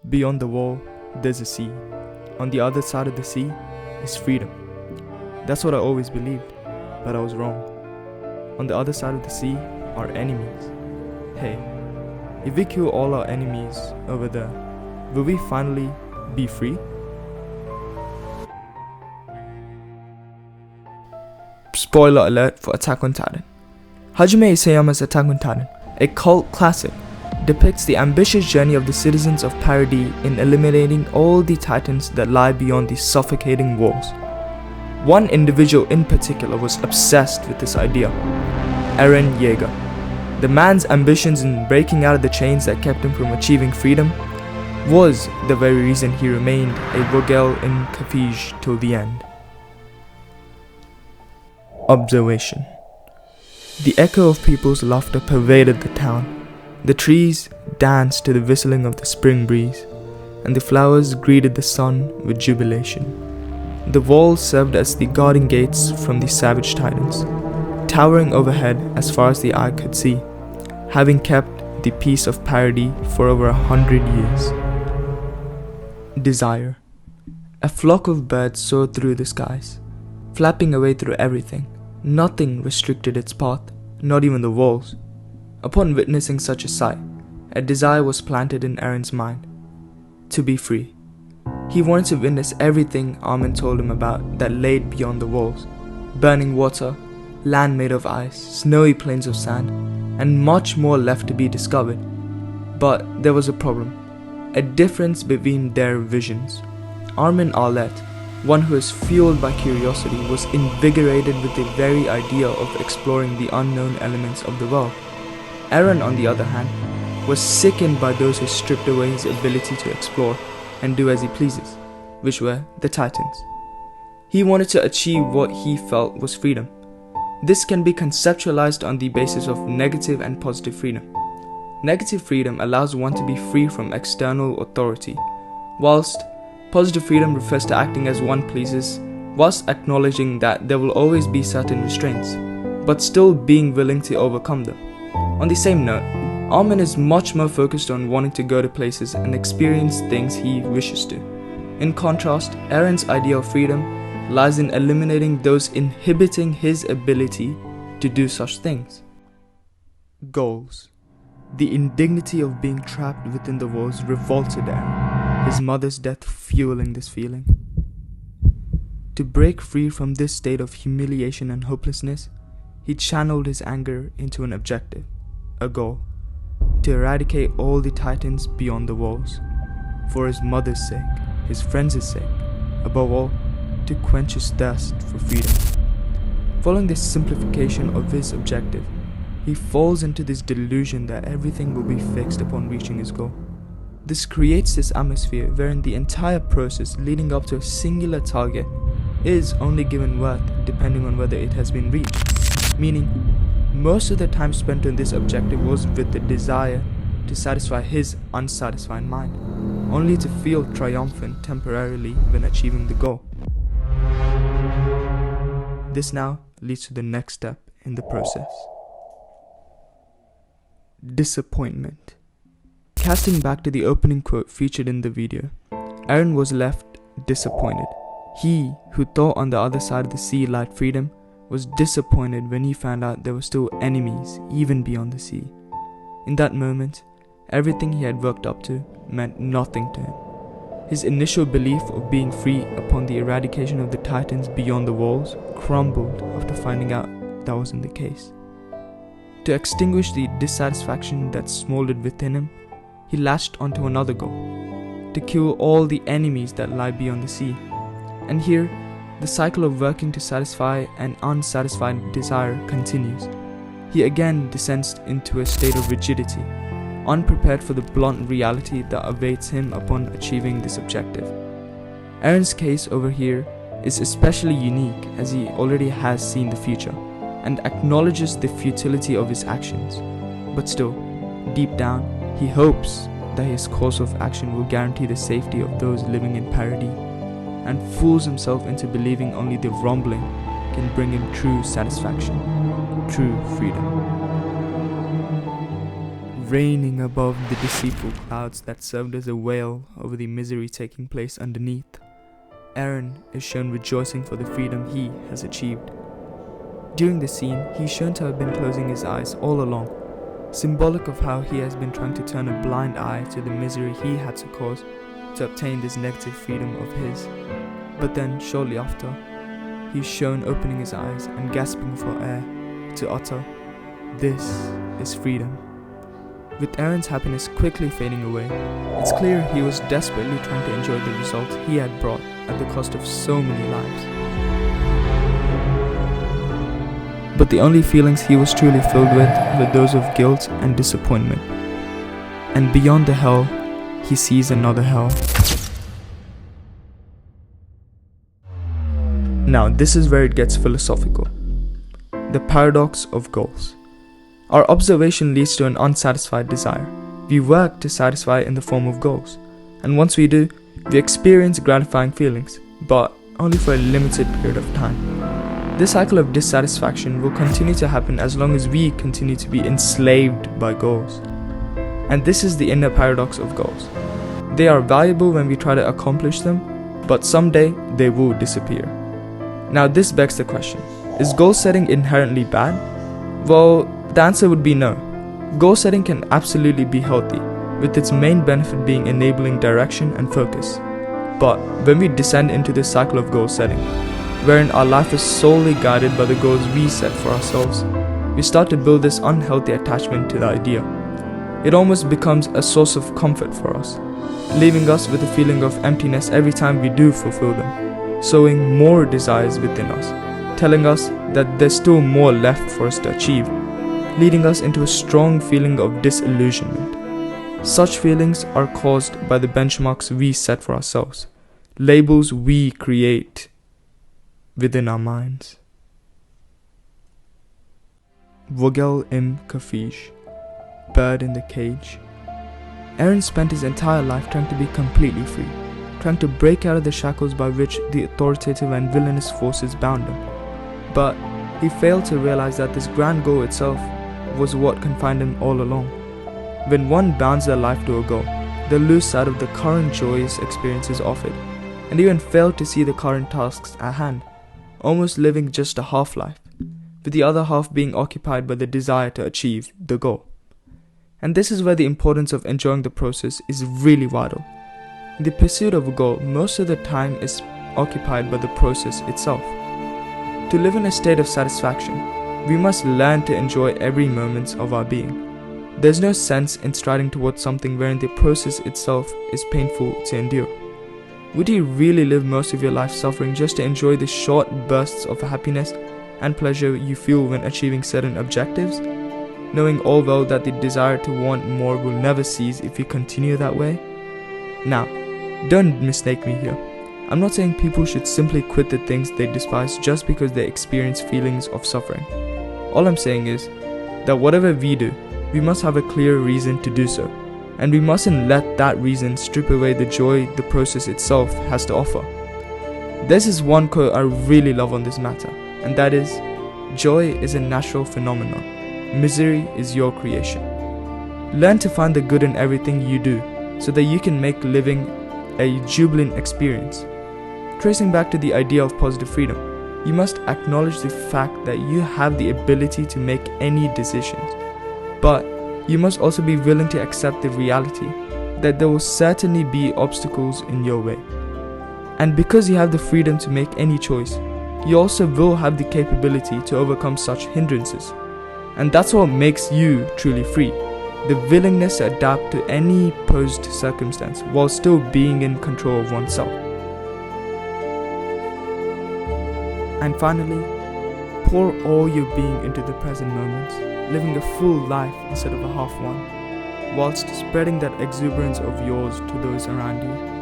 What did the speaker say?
Beyond the wall, there's a sea. On the other side of the sea is freedom. That's what I always believed, but I was wrong. On the other side of the sea are enemies. Hey, if we kill all our enemies over there, will we finally be free? Spoiler alert for Attack on Titan. Hajime Isayama's Attack on Titan, a cult classic, depicts the ambitious journey of the citizens of Paradis in eliminating all the titans that lie beyond these suffocating walls. One individual in particular was obsessed with this idea, Eren Yeager. The man's ambitions in breaking out of the chains that kept him from achieving freedom was the very reason he remained a Vogel in Carthage till the end. Observation. The echo of people's laughter pervaded the town. The trees danced to the whistling of the spring breeze, and the flowers greeted the sun with jubilation. The walls served as the guarding gates from the savage titans, towering overhead as far as the eye could see, having kept the peace of Paradis for over 100 years. Desire. A flock of birds soared through the skies, flapping away through everything. Nothing restricted its path, not even the walls. Upon witnessing such a sight, a desire was planted in Eren's mind: to be free. He wanted to witness everything Armin told him about that laid beyond the walls: burning water, land made of ice, snowy plains of sand, and much more left to be discovered. But there was a problem, a difference between their visions. Armin Arlet, one who is fueled by curiosity, was invigorated with the very idea of exploring the unknown elements of the world. Eren, on the other hand, was sickened by those who stripped away his ability to explore and do as he pleases, which were the Titans. He wanted to achieve what he felt was freedom. This can be conceptualized on the basis of negative and positive freedom. Negative freedom allows one to be free from external authority, whilst positive freedom refers to acting as one pleases, whilst acknowledging that there will always be certain restraints, but still being willing to overcome them. On the same note, Armin is much more focused on wanting to go to places and experience things he wishes to. In contrast, Eren's idea of freedom lies in eliminating those inhibiting his ability to do such things. Goals. The indignity of being trapped within the walls revolted Eren, his mother's death fueling this feeling. To break free from this state of humiliation and hopelessness, he channeled his anger into an objective, a goal: to eradicate all the titans beyond the walls, for his mother's sake, his friends' sake, above all, to quench his thirst for freedom. Following this simplification of his objective, he falls into this delusion that everything will be fixed upon reaching his goal. This creates this atmosphere wherein the entire process leading up to a singular target is only given worth depending on whether it has been reached, meaning most of the time spent on this objective was with the desire to satisfy his unsatisfied mind, only to feel triumphant temporarily when achieving the goal. This now leads to the next step in the process: disappointment. Casting back to the opening quote featured in the video, Eren was left disappointed. He, who thought on the other side of the sea lied freedom, was disappointed when he found out there were still enemies even beyond the sea. In that moment, everything he had worked up to meant nothing to him. His initial belief of being free upon the eradication of the titans beyond the walls crumbled after finding out that wasn't the case. To extinguish the dissatisfaction that smoldered within him, he latched onto another goal: to kill all the enemies that lie beyond the sea. And here, the cycle of working to satisfy an unsatisfied desire continues. He again descends into a state of rigidity, unprepared for the blunt reality that awaits him upon achieving this objective. Eren's case over here is especially unique as he already has seen the future and acknowledges the futility of his actions. But still, deep down, he hopes that his course of action will guarantee the safety of those living in Paradis, and fools himself into believing only the rumbling can bring him true satisfaction, true freedom. reigning above the deceitful clouds that served as a veil over the misery taking place underneath, Eren is shown rejoicing for the freedom he has achieved. During the scene, he's shown to have been closing his eyes all along, symbolic of how he has been trying to turn a blind eye to the misery he had to cause to obtain this negative freedom of his. But then, shortly after, he's shown opening his eyes and gasping for air to utter, "This is freedom." With Eren's happiness quickly fading away, it's clear he was desperately trying to enjoy the result he had brought at the cost of so many lives. But the only feelings he was truly filled with were those of guilt and disappointment. And beyond the hell, he sees another hell. Now, this is where it gets philosophical. The paradox of goals. Our observation leads to an unsatisfied desire. We work to satisfy it in the form of goals. And once we do, we experience gratifying feelings, but only for a limited period of time. This cycle of dissatisfaction will continue to happen as long as we continue to be enslaved by goals. And this is the inner paradox of goals. They are valuable when we try to accomplish them, but someday they will disappear. Now this begs the question, is goal setting inherently bad? Well, the answer would be no. Goal setting can absolutely be healthy, with its main benefit being enabling direction and focus. But when we descend into this cycle of goal setting, wherein our life is solely guided by the goals we set for ourselves, we start to build this unhealthy attachment to the idea. It almost becomes a source of comfort for us, leaving us with a feeling of emptiness every time we do fulfill them, sowing more desires within us, telling us that there's still more left for us to achieve, leading us into a strong feeling of disillusionment. Such feelings are caused by the benchmarks we set for ourselves, labels we create within our minds. Vogel im Kafish, bird in the cage. Eren spent his entire life trying to be completely free, trying to break out of the shackles by which the authoritative and villainous forces bound him. But he failed to realize that this grand goal itself was what confined him all along. When one bounds their life to a goal, they lose sight of the current joyous experiences offered, and even fail to see the current tasks at hand, almost living just a half-life, with the other half being occupied by the desire to achieve the goal. And this is where the importance of enjoying the process is really vital. In the pursuit of a goal, most of the time is occupied by the process itself. To live in a state of satisfaction, we must learn to enjoy every moment of our being. There's no sense in striding towards something wherein the process itself is painful to endure. Would you really live most of your life suffering just to enjoy the short bursts of happiness and pleasure you feel when achieving certain objectives, knowing all well that the desire to want more will never cease if you continue that way? Now, don't mistake me here. I'm not saying people should simply quit the things they despise just because they experience feelings of suffering. All I'm saying is that whatever we do, we must have a clear reason to do so, and we mustn't let that reason strip away the joy the process itself has to offer. This is one quote I really love on this matter, and that is, "Joy is a natural phenomenon. Misery is your creation." Learn to find the good in everything you do, so that you can make living a jubilant experience. Tracing back to the idea of positive freedom, you must acknowledge the fact that you have the ability to make any decisions. But you must also be willing to accept the reality that there will certainly be obstacles in your way. And because you have the freedom to make any choice, you also will have the capability to overcome such hindrances. And that's what makes you truly free. The willingness to adapt to any posed circumstance while still being in control of oneself. And finally, pour all your being into the present moment, living a full life instead of a half one, whilst spreading that exuberance of yours to those around you.